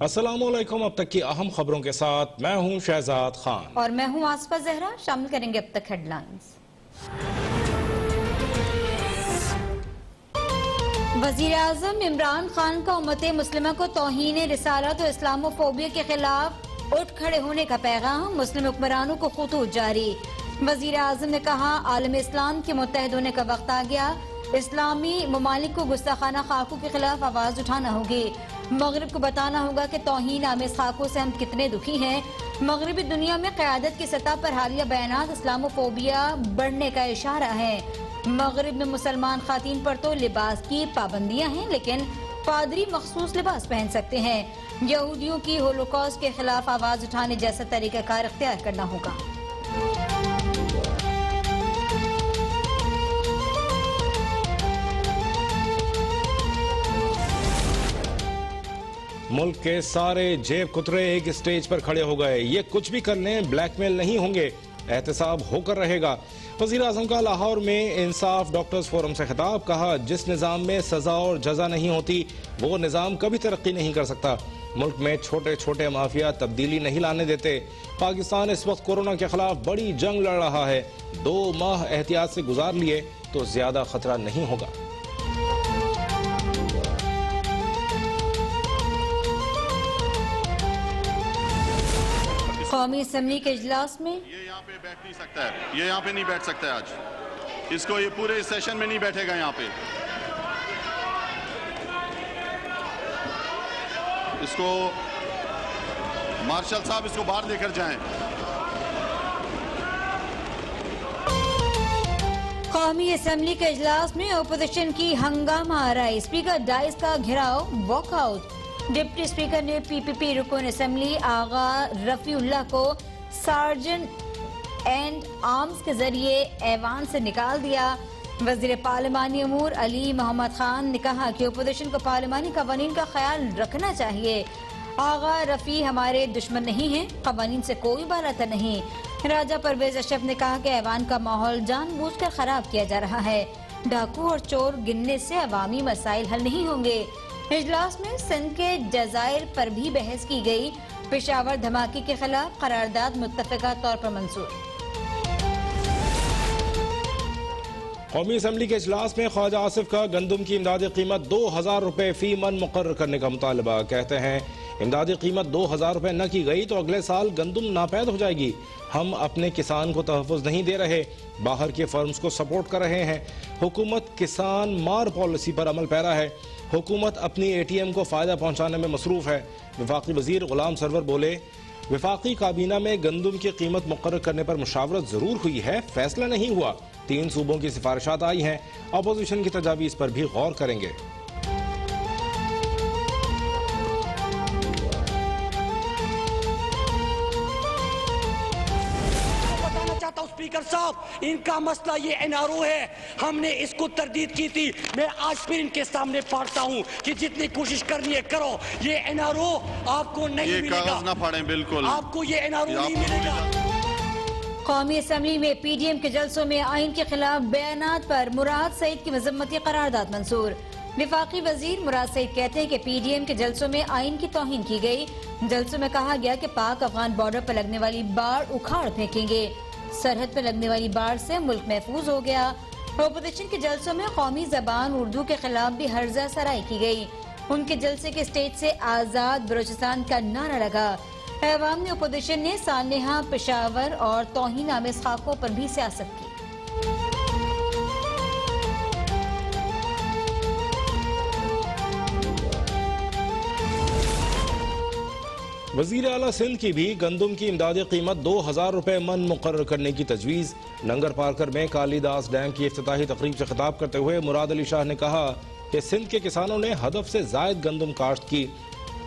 अस्सलामुअलैकुम। अब तक की अहम खबरों के साथ मैं हूं शहजाद खान और मैं हूं आसफा जहरा। शामिल करेंगे अब तक हेडलाइंस। वजीर आजम इमरान खान का उम्मत मुस्लिमा को तौहीन रिसालत और इस्लामोफोबिया के खिलाफ उठ खड़े होने का पैगाम, मुस्लिम हुक्मरानों को खतूत जारी। वजीर आजम ने कहा, आलम इस्लाम के मुत्तहद होने का वक्त आ गया। इस्लामी ममालिक को गुस्ताखाना खाकों के खिलाफ आवाज उठाना होगी। मगरिब को बताना होगा कि तौहीन आमेज खाकों से हम कितने दुखी हैं। मगरबी दुनिया में क़यादत की सतह पर हालिया बयानात इस्लामोफोबिया बढ़ने का इशारा है। मगरिब में मुसलमान खातीन पर तो लिबास की पाबंदियां हैं, लेकिन पादरी मखसूस लिबास पहन सकते हैं। यहूदियों की होलोकॉस्ट के खिलाफ आवाज उठाने जैसा तरीकाकार इख्तियार करना होगा। मुल्क के सारे जेब कुतरे एक स्टेज पर खड़े हो गए। ये कुछ भी कर लें, ब्लैकमेल नहीं होंगे, एहतसाब होकर रहेगा। वज़ीर आज़म का लाहौर में इंसाफ डॉक्टर्स फोरम से खिताब। कहा, जिस निज़ाम में सजा और जजा नहीं होती वो निज़ाम कभी तरक्की नहीं कर सकता। मुल्क में छोटे छोटे माफिया तब्दीली नहीं लाने देते। पाकिस्तान इस वक्त कोरोना के खिलाफ बड़ी जंग लड़ रहा है। 2 माह एहतियात से गुजार लिए तो ज्यादा खतरा नहीं होगा। कौमी असम्बली के इजलास में ये यहाँ पे बैठ नहीं सकता है, ये यहाँ पे नहीं बैठ सकता है आज। इसको ये पूरे सेशन में नहीं बैठेगा यहाँ पे। इसको मार्शल साहब इसको बाहर लेकर जाएं। कौमी असम्बली के इजलास में अपोजिशन की हंगामा आ रहा है। स्पीकर डाइस का घेराव, वॉकआउट। डिप्टी स्पीकर ने पीपीपी रुकन असम्बली आगा रफीउल्लाह को सार्जेंट एंड आर्म्स के जरिए ऐवान से निकाल दिया। वजीर पार्लिमानी अमूर अली मोहम्मद खान ने कहा कि अपोजिशन को पार्लिमानी कवानीन का ख्याल रखना चाहिए। आगा रफी हमारे दुश्मन नहीं हैं, कवानीन से कोई बारातर नहीं। राजा परवेज अशरफ ने कहा कि ऐवान का माहौल जानबूझकर खराब किया जा रहा है। डाकू और चोर गिनने से अवामी मसाइल हल नहीं होंगे। इजलास में सिंध के जजायर पर भी बहस की गई। पेशावर धमाके के खिलाफ करारदाद मुत्तफिका तौर पर मंजूर। कौमी असम्बली के इजलास में ख्वाजा आसिफ का गंदम की इमदादी कीमत 2000 रुपए फी मन मुकर्रर करने का मुतालबा। कहते हैं, इमदादी कीमत 2000 रुपए न की गई तो अगले साल गंदम नापैद हो जाएगी। हम अपने किसान को तहफ़्फ़ुज़ नहीं दे रहे, बाहर के फर्म्स को सपोर्ट कर रहे हैं। हुकूमत किसान मार पॉलिसी पर अमल पैरा है। हुकूमत अपनी ATM को फ़ायदा पहुँचाने में मसरूफ़ है। वफाकी वज़ीर गुलाम सरवर बोले, वफाकी काबीना में गंदम की कीमत मुकर्रर करने पर मुशावरत ज़रूर हुई है, फैसला नहीं हुआ। 3 सूबों की सिफारिशात आई हैं, अपोजिशन की तजावीज़ पर भी गौर करेंगे। स्पीकर साहब, इनका मसला ये NRO है। हमने इसको तरदीद की थी। मैं आज फिर इनके सामने पढ़ता हूँ कि जितनी कोशिश करनी है करो। ये NRO आपको नहीं मिलेगा। ना फाड़ें, बिल्कुल आपको ये NRO नहीं मिलेगा। कौमी असम्बली में PDM के जलसों में आइन के खिलाफ बयानात पर मुराद सईद की मजम्मती करारदाद मंजूर। विफाकी वजीर मुराद सईद कहते हैं कि PDM के जलसों में आइन की तौहीन की गई। जलसों में कहा गया कि पाक अफगान बॉर्डर पर लगने वाली बाढ़ उखाड़ फेंकेंगे। सरहद पर लगने वाली बाढ़ से मुल्क महफूज हो गया। अपोजिशन के जलसों में कौमी जबान उर्दू के खिलाफ भी हर्जा सराई की गई। उनके जलसे के स्टेज से आजाद बलोचिस्तान का नारा लगा। अवाम ने अपोजिशन ने सानहा, पेशावर और तौहीन आमेज खाकों पर भी सियासत की। वज़ीर आला सिंध की भी गंदम की इमदादी कीमत 2000 रुपए मन मुकर्रर करने की तजवीज़। लंगर पार्कर में कालीदास डैम की इफ्तिताही तकरीब से खिताब करते हुए मुराद अली शाह ने कहा कि सिंध के किसानों ने हदफ से जायद गंदम काश्त की,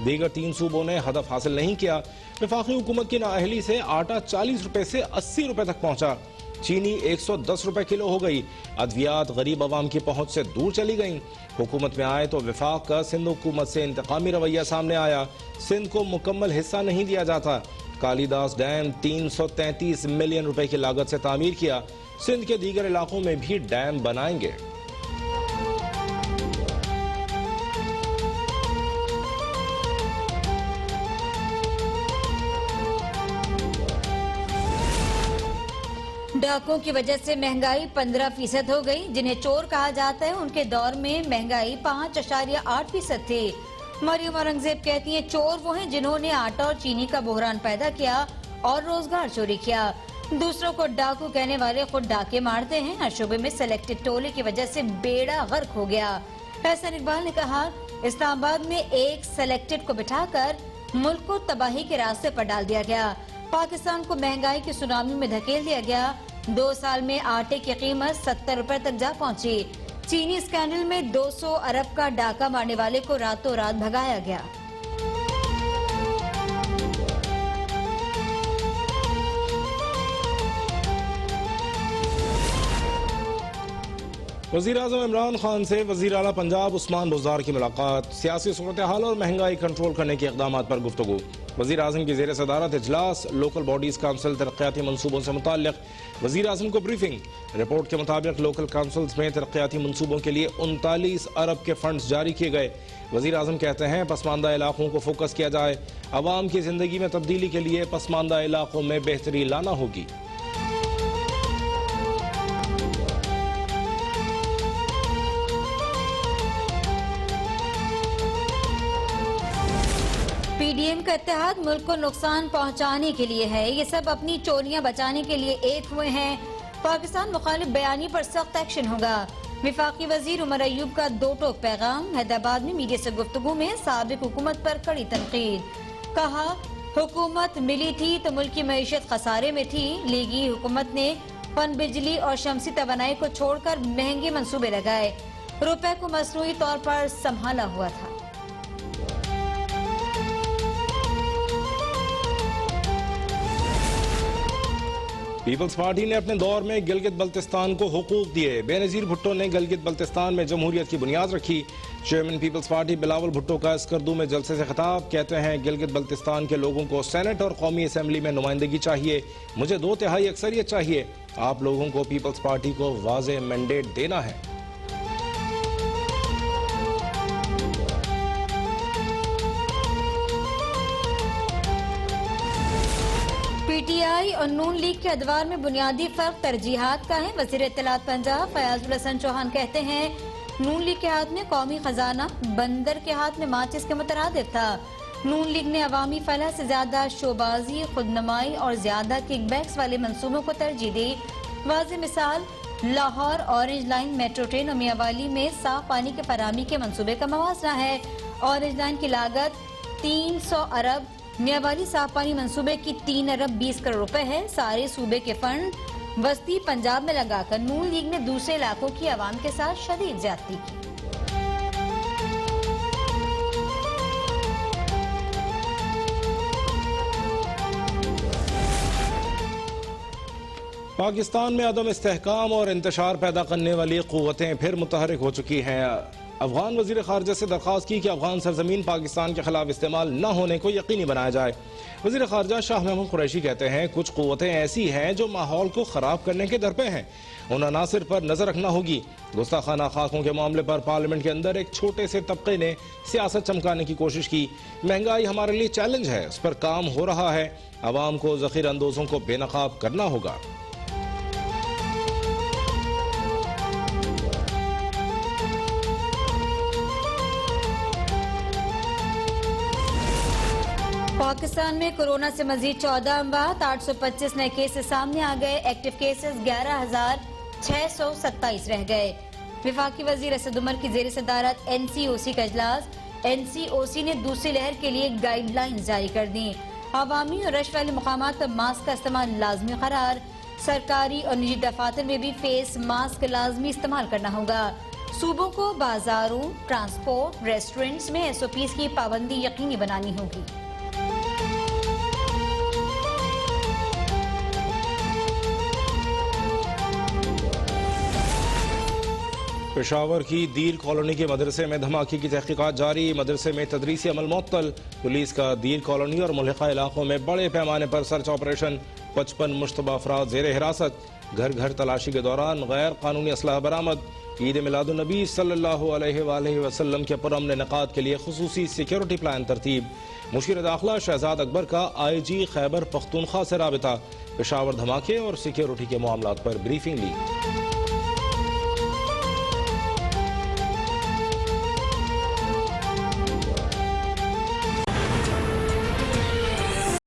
दीगर 3 सूबों ने हदफ हासिल नहीं किया। वफाकी हुकूमत की नाअहली से आटा 40 रुपए से 80 रुपए तक पहुंचा। चीनी 110 रुपए किलो हो गई। अद्वियात गरीब आवाम की पहुंच से दूर चली गईं। हुकूमत में आए तो वफाक का सिंध हुकूमत से इंतकामी रवैया सामने आया। सिंध को मुकम्मल हिस्सा नहीं दिया जाता। कालीदास डैम 333 मिलियन रुपए की लागत से तामीर किया। सिंध के दीगर इलाकों में भी डैम बनाएंगे। डाकों की वजह से महंगाई 15% हो गई। जिन्हें चोर कहा जाता है उनके दौर में महंगाई 5.8% थी। मरियम औरंगजेब कहती हैं चोर वो हैं जिन्होंने आटा और चीनी का बहरान पैदा किया और रोजगार चोरी किया। दूसरों को डाकू कहने वाले खुद डाके मारते हैं। हर शोबे में सेलेक्टेड टोले की वजह से बेड़ा गर्क हो गया। एहसन इकबाल ने कहा इस्लामाबाद में एक सेलेक्टेड को बिठाकर मुल्क को तबाही के रास्ते पर डाल दिया गया। पाकिस्तान को महंगाई की सुनामी में धकेल दिया गया। 2 साल में आटे की कीमत 70 रुपए तक जा पहुंची। चीनी स्कैंडल में 200 अरब का डाका मारने वाले को रातों रात भगाया गया। वज़ीर आज़म इमरान खान से वज़ीर आला पंजाब उस्मान बुज़दार की मुलाकात। सियासी सूरत हाल और महंगाई कंट्रोल करने के इक़दाम पर गुफ्तगू। वज़ीर आज़म की ज़ेर सदारत इजलास। लोकल बॉडीज़ काउंसिल तरक्याती मनसूबों से मुताल्लिक़ वज़ीर आज़म को ब्रीफिंग। रिपोर्ट के मुताबिक लोकल काउंसिल्स में तरक्याती मनसूबों के लिए 39 अरब के फंड्स जारी किए गए। वज़ीर आज़म कहते हैं पसमानदा इलाकों को फोकस किया जाए। अवाम की ज़िंदगी में तब्दीली के लिए पसमानदा इलाकों में बेहतरी लाना होगी। पीडीएम का इत्तेहाद मुल्क को नुकसान पहुंचाने के लिए है। ये सब अपनी चोरियां बचाने के लिए एक हुए हैं। पाकिस्तान मुखालिफ बयानी पर सख्त एक्शन होगा। विफाकी वजीर उमर अयूब का 2 टोक पैगाम। हैदराबाद में मीडिया से गुफ्तगू में साबिक हुकूमत पर कड़ी तनकीद। कहा हुकूमत मिली थी तो मुल्क की मईशत खसारे में थी। लीगी हुकूमत ने पन बिजली और शमसी तवानाई को छोड़कर महंगे मंसूबे लगाए। रुपए को मसनूई तौर पर संभाला हुआ था। पीपल्स पार्टी ने अपने दौर में गिलगित बल्तिस्तान को हुकूक दिए। बेनजीर भुट्टो ने गिलगित बल्तिस्तान में जमहूरियत की बुनियाद रखी। Chairman people's party Bilawal Bhutto का स्कर्दू में जलसे से खिताब। कहते हैं गिलगित बल्तिस्तान के लोगों को सेनेट और कौमी असम्बली में नुमाइंदगी चाहिए। मुझे 2/3 अक्सरियत चाहिए। आप लोगों को पीपल्स पार्टी को वाज़ेह मैंडेट देना है। पीटीआई और नून लीग के अदवार में बुनियादी फर्क तरजीहात का है। वज़ीर इत्तलात पंजाब फयाजुल हसन चौहान कहते हैं नून लीग के हाथ में कौमी खजाना, बंदर के हाथ में माचिस के मुतरादिफ था। नून लीग ने अवामी फलाह से ज्यादा शोबाजी, खुदनुमाई और ज्यादा किकबैक्स वाले मंसूबों को तरजीह दी। वाज़ेह मिसाल Lahore orange line metro train और मियांवाली में साफ पानी के फराहमी के मंसूबे का मवाजना है। ऑरेंज लाइन की लागत 300 अरब, मियांवाली साफ पानी मंसूबे की 3 अरब 20 करोड़ रुपए है। सारे सूबे के फंड वस्ती पंजाब में लगाकर नून लीग ने दूसरे इलाकों की आवाम के साथ शदीद ज्यादती की। पाकिस्तान में अदम इस्तेहकाम और इंतशार पैदा करने वाली क़ुव्वतें फिर मुतहरिक हो चुकी हैं। अफगान वज़ीर ख़ारजा से दरख्वास्त की कि अफगान सरजमीन पाकिस्तान के खिलाफ इस्तेमाल न होने को यकीनी बनाया जाए। वज़ीर ख़ारजा शाह महमूद कुरैशी कहते हैं कुछ क़ुव्वतें ऐसी हैं जो माहौल को ख़राब करने के दर पे हैं। उन अनासिर पर नज़र रखना होगी। गुस्ताखाना खाकों के मामले पर पार्लियामेंट के अंदर एक छोटे से तबके ने सियासत चमकाने की कोशिश की। महंगाई हमारे लिए चैलेंज है, उस पर काम हो रहा है। अवाम को ज़ख़ीर अंदोज़ों को बेनकाब करना होगा। पाकिस्तान में कोरोना से मजीद 14 अमवात, 825 नए केसेस सामने आ गए। एक्टिव केसेस 11,627 रह गए। विफाकी वजीर असद उमर की जेर सदारत NCOC का इजलास। NCOC ने दूसरी लहर के लिए गाइडलाइंस जारी कर दी। अवामी और रश वाले मुकामात पर मास्क का इस्तेमाल लाजमी करार। सरकारी और निजी दफातर में भी फेस मास्क लाजमी इस्तेमाल करना होगा। सूबों को बाजारों, ट्रांसपोर्ट, रेस्टोरेंट्स में SOPs की पाबंदी यकीनी बनानी होगी। पेशावर की दीर कॉलोनी के मदरसे में धमाके की तहकीकात जारी। मदरसे में तदरीसी अमल मुअत्तल। पुलिस का दीर कॉलोनी और मुल्हिका इलाकों में बड़े पैमाने पर सर्च ऑपरेशन। 55 मुश्तबा अफराद जेर हिरासत। घर घर तलाशी के दौरान गैर कानूनी असलहा बरामद। ईद मिलादुन्नबी सल्लल्लाहु अलैहि वसल्लम के पुरअमन इनेकाद के लिए खुसूसी सिक्योरिटी प्लान तरतीब। मुशीर दाखिला शहजाद अकबर का IG खैबर पख्तूनख्वा से राबिता। पेशावर धमाके और सिक्योरिटी के मामलात पर ब्रीफिंग ली।